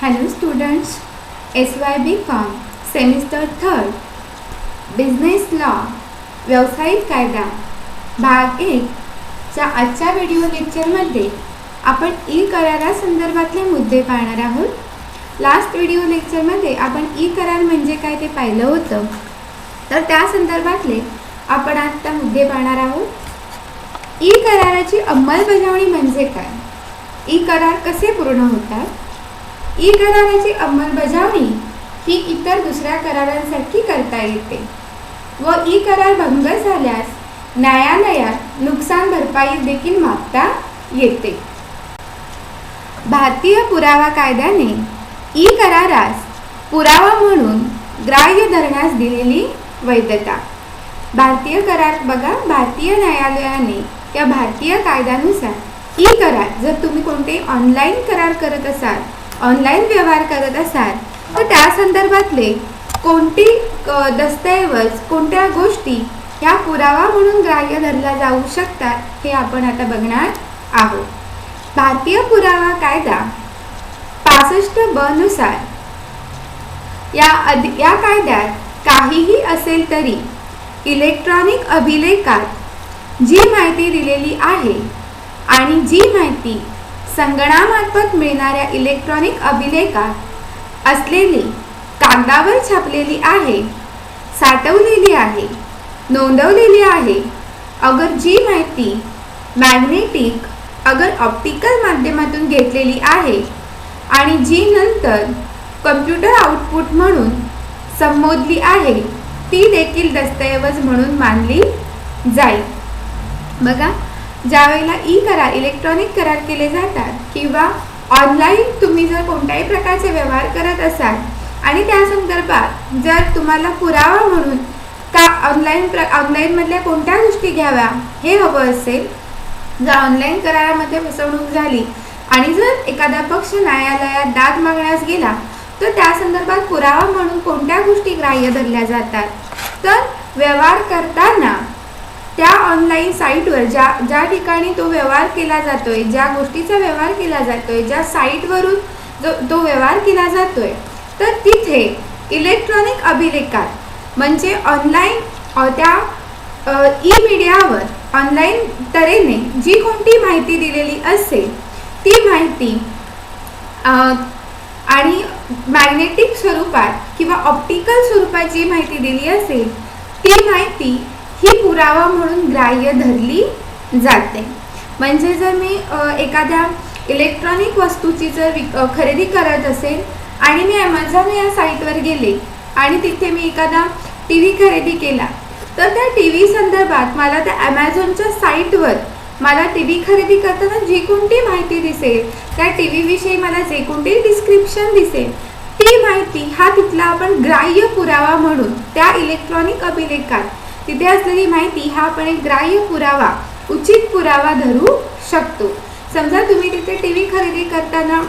Hello students, SYB Com semester 3 business law व्यावसायिक कायदा भाग 1 च्या आजच्या व्हिडिओ लेक्चरमध्ये आपण ई करारासंदर्भातले मुद्दे पाहणार आहोत. लास्ट व्हिडिओ लेक्चरमध्ये आपण ई करार म्हणजे काय ते पाहिलं होतं, तर त्या संदर्भातले आपण आता मुद्दे पाहणार आहोत. ई कराराची अंमलबजावणी म्हणजे काय, ई करार कसे पूर्ण होतात. ई कराराची अंमलबजावणी ही इतर दुसऱ्या करारांसाठी करता येते व ई करार भंग झाल्यास न्यायालयात नुकसान भरपाई देखील मागता येते. भारतीय पुरावा कायद्याने ई करारास पुरावा म्हणून ग्राह्य धरण्यास दिलेली वैधता. भारतीय करार बघा, भारतीय न्यायालयाने या भारतीय कायद्यानुसार ई करार, जर तुम्ही कोणते ऑनलाईन करार करत असाल, ऑनलाईन व्यवहार करत असाल, तर त्या संदर्भातले कोणती दस्तऐवज, कोणत्या गोष्टी ह्या पुरावा म्हणून ग्राह्य धरल्या जाऊ शकतात हे आपण आता बघणार आहोत. भारतीय पुरावा कायदा 65 ब नुसार या कायद्यात काहीही असेल तरी इलेक्ट्रॉनिक अभिलेखात जी माहिती दिलेली आहे आणि जी माहिती संगणकामार्फत मिळणाऱ्या इलेक्ट्रॉनिक अभिलेखात असलेली, कागदावर छापलेली आहे, साठवलेली आहे, नोंदवलेली आहे, अगर जी माहिती मॅग्नेटिक अगर ऑप्टिकल माध्यमातून घेतलेली आहे आणि जी नंतर कम्प्युटर आउटपुट म्हणून संबोधली आहे, ती देखील दस्तऐवज म्हणून मानली जाईल. बघा, ज्यावेळेला ई करार, इलेक्ट्रॉनिक करार केले जातात किंवा ऑनलाईन तुम्ही जर कोणत्याही प्रकारचे व्यवहार करत असाल आणि त्या संदर्भात जर तुम्हाला पुरावा म्हणून का ऑनलाईनमधल्या कोणत्या गोष्टी घ्याव्या हे हवं असेल, जर ऑनलाईन करारामध्ये फसवणूक झाली आणि जर एखादा पक्ष न्यायालयात दाद मागण्यास गेला, तर त्या संदर्भात पुरावा म्हणून कोणत्या गोष्टी ग्राह्य धरल्या जातात. तर व्यवहार करताना त्या ऑनलाईन साईटवर ज्या ठिकाणी तो व्यवहार केला जातोय, ज्या गोष्टीचा व्यवहार केला जातोय, ज्या साईटवरून तो व्यवहार केला जातोय, तर तिथे इलेक्ट्रॉनिक अभिलेखात म्हणजे ऑनलाईन त्या ई मीडियावर ऑनलाईन तऱ्हेने जी कोणती माहिती दिलेली असेल, ती माहिती आणि मॅग्नेटिक स्वरूपात किंवा ऑप्टिकल स्वरूपात जी माहिती दिली असेल, ती माहिती ही पुरावा म्हणून ग्राह्य धरली जाते. म्हणजे जर मी एखाद्या इलेक्ट्रॉनिक वस्तूची जर खरेदी करत असेल आणि मी ॲमेझॉन या साईटवर गेले आणि तिथे मी एखादा टी व्ही खरेदी केला, तर त्या टी व्ही संदर्भात मला त्या ॲमेझॉनच्या साईटवर मला टी व्ही खरेदी करताना जी कोणती माहिती दिसेल, त्या टी व्हीविषयी मला जे कोणते डिस्क्रिप्शन दिसेल, ती माहिती हा तिथला आपण ग्राह्य पुरावा म्हणून त्या इलेक्ट्रॉनिक अभिलेखात तिथे असलेली माहिती हा आपण एक ग्राह्य पुरावा, उचित पुरावा धरू शकतो. समजा तुम्ही तिथे टी व्ही खरेदी करताना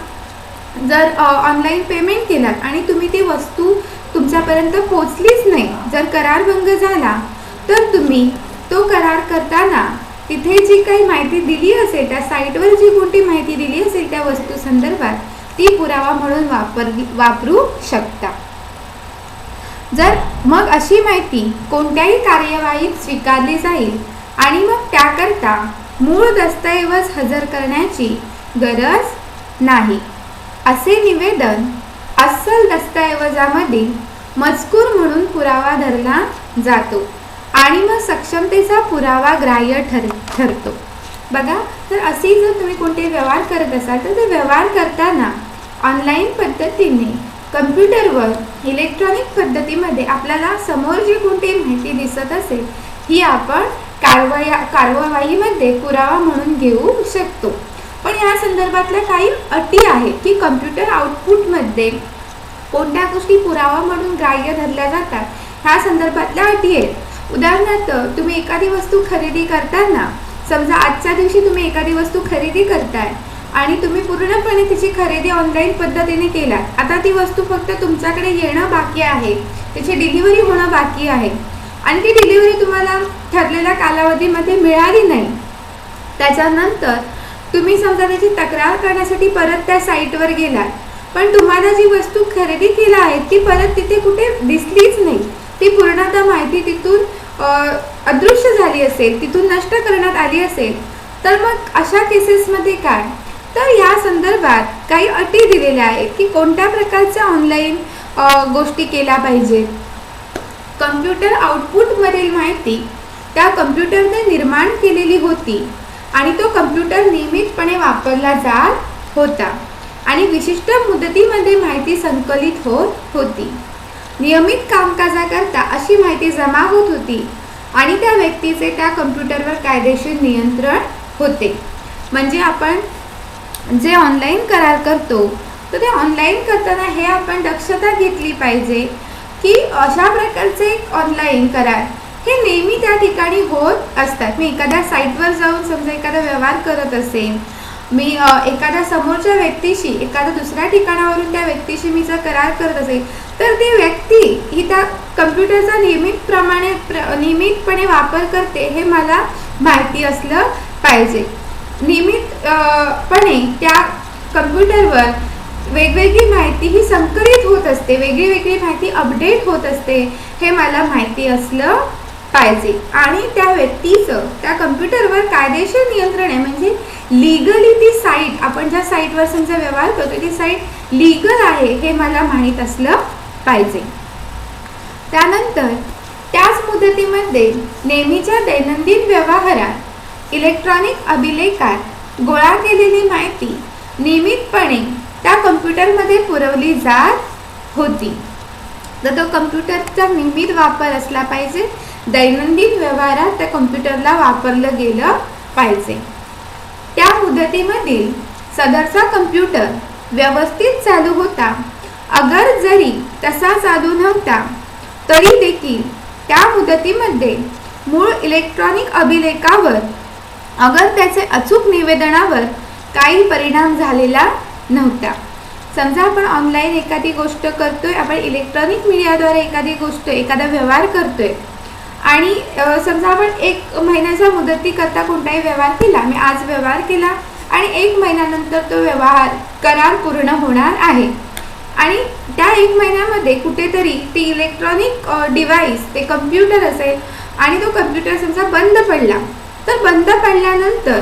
जर ऑनलाईन पेमेंट केलात आणि तुम्ही ती वस्तू तुमच्यापर्यंत पोचलीच नाही, जर करार भंग झाला, तर तुम्ही तो करार करताना तिथे जी काही माहिती दिली असेल, त्या साईटवर जी कोणती माहिती दिली असेल त्या वस्तू संदर्भात, ती पुरावा म्हणून वापरू शकता. जर मग अशी माहिती कोणत्याही कार्यवाहीत स्वीकारली जाईल आणि मग त्याकरता मूळ दस्तऐवज हजर करण्याची गरज नाही, असे निवेदन अस्सल दस्तऐवजामधील मजकूर म्हणून पुरावा धरला जातो आणि मग सक्षमतेचा पुरावा ग्राह्य ठरतो. बघा, तर अशी जर तुम्ही कोणते व्यवहार करत असाल, तर ते व्यवहार करताना ऑनलाईन पद्धतीने कम्प्युटरवर इलेक्ट्रॉनिक पद्धतीमध्ये आपल्याला समोर जी कोणती माहिती दिसत असेल, ही आपण कार्यवाहीमध्ये पुरावा म्हणून घेऊ शकतो. पण या संदर्भातल्या काही अटी आहेत की कम्प्युटर आउटपुटमध्ये कोणत्या गोष्टी पुरावा म्हणून ग्राह्य धरल्या जातात, ह्या संदर्भातल्या अटी आहेत. उदाहरणार्थ, तुम्ही एखादी वस्तू खरेदी करताना, समजा आजच्या दिवशी तुम्ही एखादी वस्तू खरेदी करताय आणि तुम्ही पूर्णपणे तिची खरेदी ऑनलाईन पद्धतीने केलात. आता ती वस्तू फक्त तुमच्याकडे येणं बाकी आहे, त्याची डिलिव्हरी होणं बाकी आहे आणि ती डिलिव्हरी तुम्हाला ठरलेल्या कालावधीमध्ये मिळाली नाही. त्याच्यानंतर तुम्ही समजा त्याची तक्रार करण्यासाठी परत त्या साईटवर गेलात, पण तुम्हाला जी वस्तू खरेदी केली आहे ती परत तिथे कुठे दिसलीच नाही, ती पूर्णतः माहिती तिथून अदृश्य झाली असेल, तिथून नष्ट करण्यात आली असेल, तर मग अशा केसेसमध्ये काय? तर या संदर्भात काही अटी दिलेल्या आहेत की कोणत्या प्रकारच्या ऑनलाईन गोष्टी केल्या पाहिजेत. कम्प्युटर आउटपुटमधील माहिती त्या कम्प्युटरने निर्माण केलेली होती आणि तो कम्प्युटर नियमितपणे वापरला जात होता आणि विशिष्ट मुदतीमध्ये माहिती संकलित होत होती. नियमित कामकाजाकरता अशी माहिती जमा होत होती आणि त्या व्यक्तीचे त्या कम्प्युटरवर कायदेशीर नियंत्रण होते. म्हणजे आपण जे ऑनलाईन करार करतो तर ते ऑनलाईन करताना हे आपण दक्षता घेतली पाहिजे की अशा प्रकारचे ऑनलाईन करार हे नेहमी त्या ठिकाणी होत असतात. मी एखाद्या साईटवर जाऊन समजा एखादा व्यवहार करत असेल, मी एखाद्या समोरच्या व्यक्तीशी एखाद्या दुसऱ्या ठिकाणावरून त्या व्यक्तीशी मी जर करार करत असेल तर ती व्यक्ती ही त्या कम्प्युटरचा नियमितपणे वापर करते हे मला माहिती असलं पाहिजे. नियमितपणे त्या कम्प्युटरवर वेगवेगळी माहिती ही संकलित होत असते, वेगळी माहिती अपडेट होत असते हे मला माहिती असलं पाहिजे. आणि त्या व्यक्तीचं त्या कम्प्युटरवर कायदेशीर नियंत्रण आहे, म्हणजे लीगली ती साईट, आपण ज्या साईटवर समजा व्यवहार करतो ती साईट लीगल आहे हे मला माहीत असलं पाहिजे. त्यानंतर त्याच मुदतीमध्ये नेहमीच्या दैनंदिन व्यवहारात इलेक्ट्रॉनिक अभिलेखात गोळा केलेली माहिती नियमितपणे त्या कम्प्युटरमध्ये पुरवली जात होती. तर तो कम्प्युटरचा नियमित वापर असला पाहिजे, दैनंदिन व्यवहारात त्या कम्प्युटरला वापरलं गेलं पाहिजे. त्या मुदतीमधील सदरचा कम्प्युटर व्यवस्थित चालू होता. अगर जरी तसा चालू नव्हता तरी देखील त्या मुदतीमध्ये मूळ इलेक्ट्रॉनिक अभिलेखावर अगर त्याचे अचूक निवेदनावर काही परिणाम झालेला नव्हता. समजा आपण ऑनलाईन एखादी गोष्ट करतोय, आपण इलेक्ट्रॉनिक मीडियाद्वारे एखादा व्यवहार करतोय आणि समजा आपण 1 महिन्याच्या मुदतीकरता कोणताही व्यवहार केला, मी आज व्यवहार केला आणि 1 महिन्यानंतर तो करार पूर्ण होणार आहे आणि त्या 1 महिन्यामध्ये कुठेतरी ती इलेक्ट्रॉनिक डिव्हाइस, ते कम्प्युटर असेल आणि तो कम्प्युटर समजा बंद पडला, तर बंद पडल्यानंतर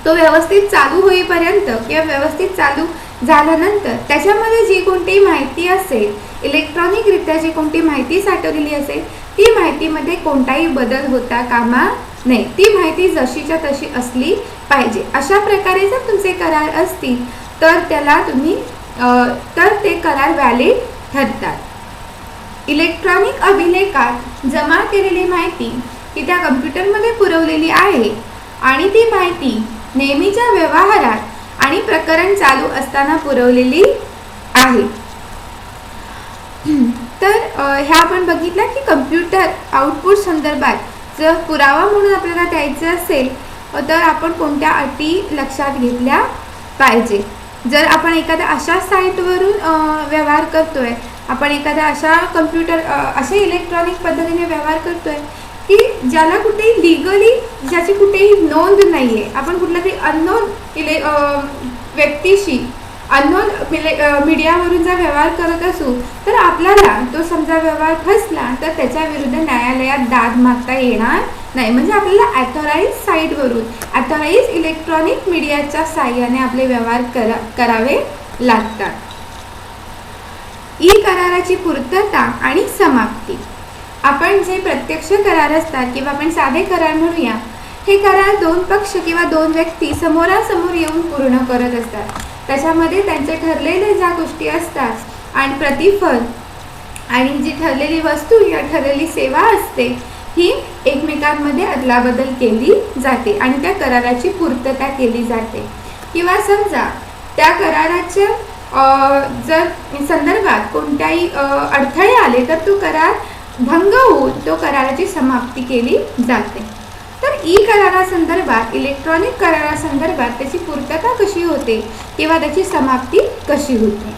तो व्यवस्थित चालू होईपर्यंत किंवा व्यवस्थित चालू झाल्यानंतर त्याच्यामध्ये जी कोणती माहिती असेल, इलेक्ट्रॉनिकरित्या जी कोणती माहिती साठवलेली असेल ती माहितीमध्ये कोणताही बदल होता कामा नये, ती माहिती जशीच्या तशी असली पाहिजे. अशा प्रकारे जर तुमचे करार असतील तर ते करार व्हॅलिड ठरतात. इलेक्ट्रॉनिक अभिलेखात जमा केलेली माहिती ही त्या कम्प्युटरमध्ये पुरवलेली आहे आणि ती माहिती नेहमीच्या व्यवहारात आणि प्रकरण चालू असताना पुरवलेली आहे. तर ह्या आपण बघितलं की कम्प्युटर आउटपुट संदर्भात जर पुरावा म्हणून आपल्याला द्यायचं असेल तर आपण कोणत्या अटी लक्षात घेतल्या पाहिजे. जर आपण एखाद्या अशा साईटवरून व्यवहार करतोय, आपण एखाद्या अशा इलेक्ट्रॉनिक पद्धतीने व्यवहार करतोय की ज्याला कुठेही लीगली ज्याची कुठेही नोंद नाही आहे, आपण कुठल्या तरी अननोन व्यक्तीशी अननोन मीडियावरून जर व्यवहार करत असू तर आपल्याला तो समजा व्यवहार फसला तर त्याच्या विरुद्ध न्यायालयात दाद मागता येणार नाही. म्हणजे आपल्याला ॲथॉराइज साईटवरून, ॲथॉराइज इलेक्ट्रॉनिक मीडियाच्या साहाय्याने आपले व्यवहार करावे लागतात. ई कराराची पूर्तता आणि समाप्ती. आपण जे प्रत्यक्ष करार असतात किंवा आपण साधे करार म्हणूया, हे करार 2 पक्ष किंवा 2 व्यक्ती समोरासमोर येऊन पूर्ण करत असतात. त्याच्यामध्ये त्यांचे ठरलेले ज्या गोष्टी असतात आणि प्रतिफल आणि जी ठरलेली वस्तू या ठरलेली सेवा असते ही एकमेकांमध्ये अदलाबदल केली जाते आणि त्या कराराची पूर्तता केली जाते. किंवा समजा त्या कराराच्या जर संदर्भात कोणत्याही अडथळे आले तर तो करार भंग होऊन तो कराराची समाप्ती केली जाते. तर ई करारासंदर्भात, इलेक्ट्रॉनिक करारासंदर्भात त्याची पूर्तता कशी होते किंवा त्याची समाप्ती कशी होते.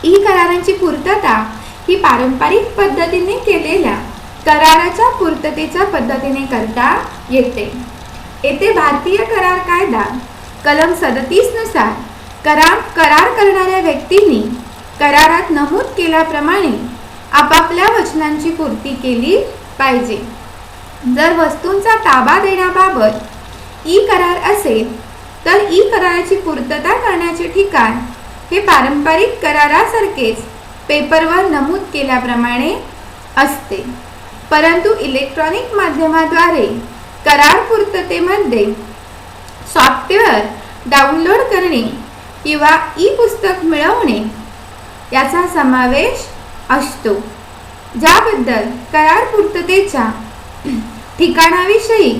ई करारांची पूर्तता ही पारंपरिक पद्धतीने केलेल्या कराराच्या पूर्ततेच्या पद्धतीने करता येते. येथे भारतीय करार कायदा कलम 37 नुसार करार करणाऱ्या व्यक्तींनी करारात नमूद केल्याप्रमाणे आपापल्या वचनांची पूर्ती केली पाहिजे. जर वस्तूंचा ताबा देण्याबाबत ई करार असेल तर ई कराराची पूर्तता करण्याचे ठिकाण हे पारंपरिक करारासारखेच पेपरवर नमूद केल्याप्रमाणे असते. परंतु इलेक्ट्रॉनिक माध्यमाद्वारे करार पूर्ततेमध्ये सॉफ्टवेअर डाउनलोड करणे किंवा ई पुस्तक मिळवणे याचा समावेश असतो, ज्याबद्दल करार पूर्ततेच्या ठिकाणाविषयी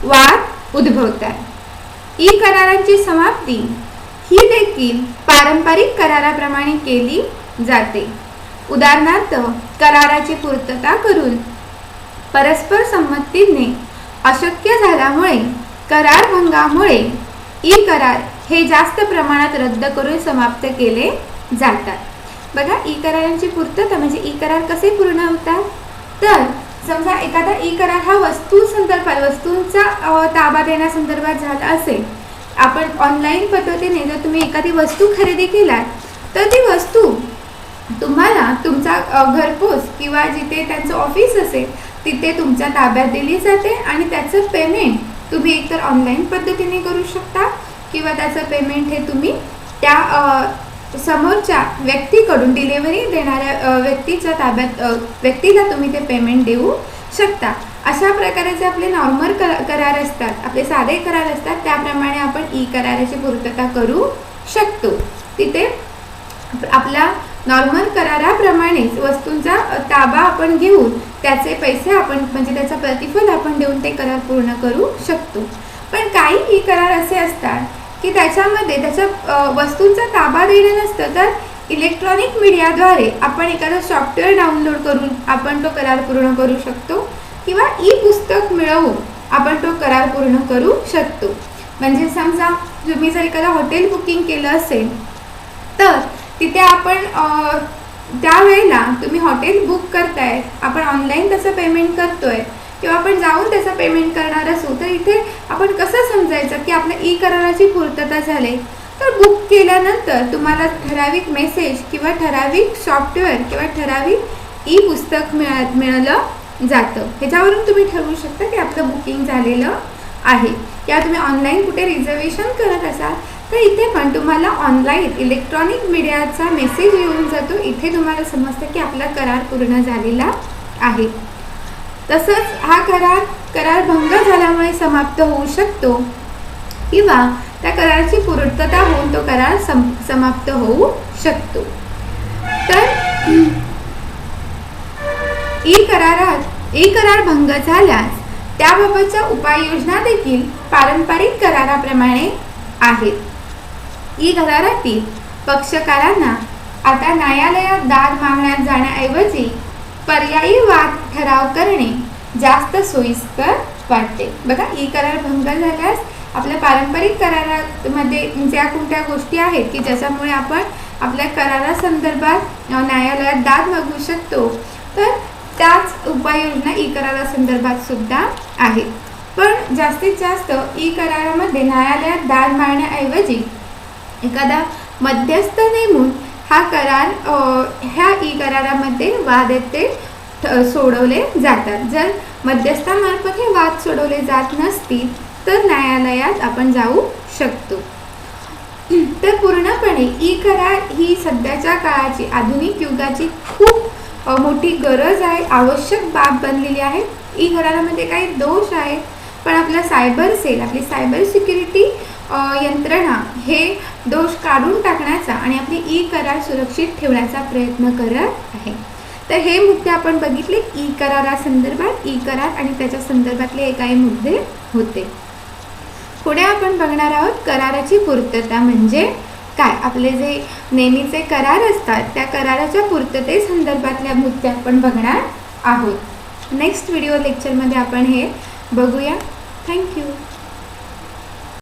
वाद उद्भवतात. ई करारांची समाप्ती ही देखील पारंपरिक कराराप्रमाणे केली जाते. उदाहरणार्थ, कराराची पूर्तता करून परस्पर संमतीने अशक्य झाल्यामुळे करार भंगामुळे ई करार हे जास्त प्रमाणात रद्द करून समाप्त केले जातात. बघा, ई करारांची पूर्तता म्हणजे ई करार कसे पूर्ण होतात. तर समजा एखादा ई करार हा वस्तूंचा ताबा देण्यासंदर्भात झाला असेल. आपण ऑनलाईन पद्धतीने जर तुम्ही एखादी वस्तू खरेदी केलात तर ती वस्तू तुम्हाला तुमचा घरपोच किंवा जिथे त्यांचं ऑफिस असेल तिथे तुमच्या ताब्यात दिली जाते आणि त्याचं पेमेंट तुम्ही एकतर ऑनलाईन पद्धतीने करू शकता किंवा त्याचं पेमेंट हे तुम्ही त्या समोरच्या व्यक्तीकडून डिलिव्हरी देणाऱ्या व्यक्तीला तुम्ही ते पेमेंट देऊ शकता. अशा प्रकारे जे आपले नॉर्मल करार असतात, आपले साधे करार असतात, त्याप्रमाणे आपण ई कराराची पूर्तता करू शकतो. तिथे आपल्या नॉर्मल कराराप्रमाणेच वस्तूंचा ताबा आपण घेऊन त्याचे पैसे आपण म्हणजे त्याचं प्रतिफल आपण देऊन ते करार पूर्ण करू शकतो. पण काही ई करार असे असतात की त्याच्यामध्ये त्याच्या वस्तूंचा ताबा देणं नसतं, तर इलेक्ट्रॉनिक मीडियाद्वारे आपण एखादं सॉफ्टवेअर डाउनलोड करून आपण तो करार पूर्ण करू शकतो किंवा ई पुस्तक मिळवून आपण तो करार पूर्ण करू शकतो. म्हणजे समजा तुम्ही जर एखादं हॉटेल बुकिंग केलं असेल तर तिथे आपण त्यावेळेला तुम्ही हॉटेल बुक करताय, आपण ऑनलाईन त्याचं पेमेंट करतोय किंवा आपण जाऊन त्याचं पेमेंट करणार असू, तर इथे आपण कसं समजायचं की आपल्या ई कराराची पूर्तता झाली. तर बुक केल्यानंतर तुम्हाला ठराविक मेसेज किंवा ठराविक सॉफ्टवेअर किंवा ठराविक ई पुस्तक मिळालं जातं. ह्याच्यावरून तुम्ही ठरवू शकता की आपलं बुकिंग झालेलं आहे. किंवा तुम्ही ऑनलाईन कुठे रिझर्वेशन करत असाल तर इथे पण तुम्हाला ऑनलाईन इलेक्ट्रॉनिक मीडियाचा मेसेज येऊन जातो. इथे तुम्हाला समजतं की आपला करार पूर्ण झालेला आहे. तसंच हा करार भंग झाल्यामुळे समाप्त होऊ शकतो किंवा त्या कराराची पूर्तता होऊन तो करार समाप्त होऊ शकतो. तर ई करार भंग झाल्यास त्याबाबतच्या उपाययोजना देखील पारंपरिक कराराप्रमाणे आहेत. ई करारातील पक्षकारांना आता न्यायालयात दाद मागण्यात जाण्याऐवजी पर्यायी वाद ठराव करणे जास्त सोयीस्कर वाटते. बघा, ई करार भंग झाल्यास आपल्या पारंपरिक करारामध्ये ज्या कोणत्या गोष्टी आहेत की ज्याच्यामुळे आपण आपल्या करारासंदर्भात न्यायालयात दाद मागू शकतो, तर त्याच उपाययोजना ई करारासंदर्भात सुद्धा आहेत. पण जास्तीत जास्त ई करारामध्ये न्यायालयात दाद मागण्याऐवजी एखादा मध्यस्थ नेमून हा करार ह्या ई करारामध्ये वाद ते सोडवले जातात. जर मध्यस्थामार्फत हे वाद सोडवले जात नसतील तर न्यायालयात आपण जाऊ शकतो. तर पूर्णपणे ई करार ही सध्याच्या काळाची आधुनिक युगाची खूप मोठी गरज आहे, आवश्यक बाब बनलेली आहे. ई करारामध्ये काही दोष आहेत, पण आपला सायबर सेल, आपली सायबर सिक्युरिटी यंत्रणा हे दोष काढून टाकण्याचा आणि आपली ई करार सुरक्षित ठेवण्याचा प्रयत्न करत आहे. तर हे मुद्दे आपण बघितले ई करारासंदर्भात. ई करार आणि त्याच्या संदर्भातले हे काही मुद्दे होते. पुढे आपण बघणार आहोत कराराची पूर्तता म्हणजे काय. आपले जे नेहमीचे करार असतात त्या कराराच्या पूर्तते संदर्भातल्या मुद्दे आपण बघणार आहोत. नेक्स्ट व्हिडिओ लेक्चरमध्ये आपण हे बघूया. थँक्यू.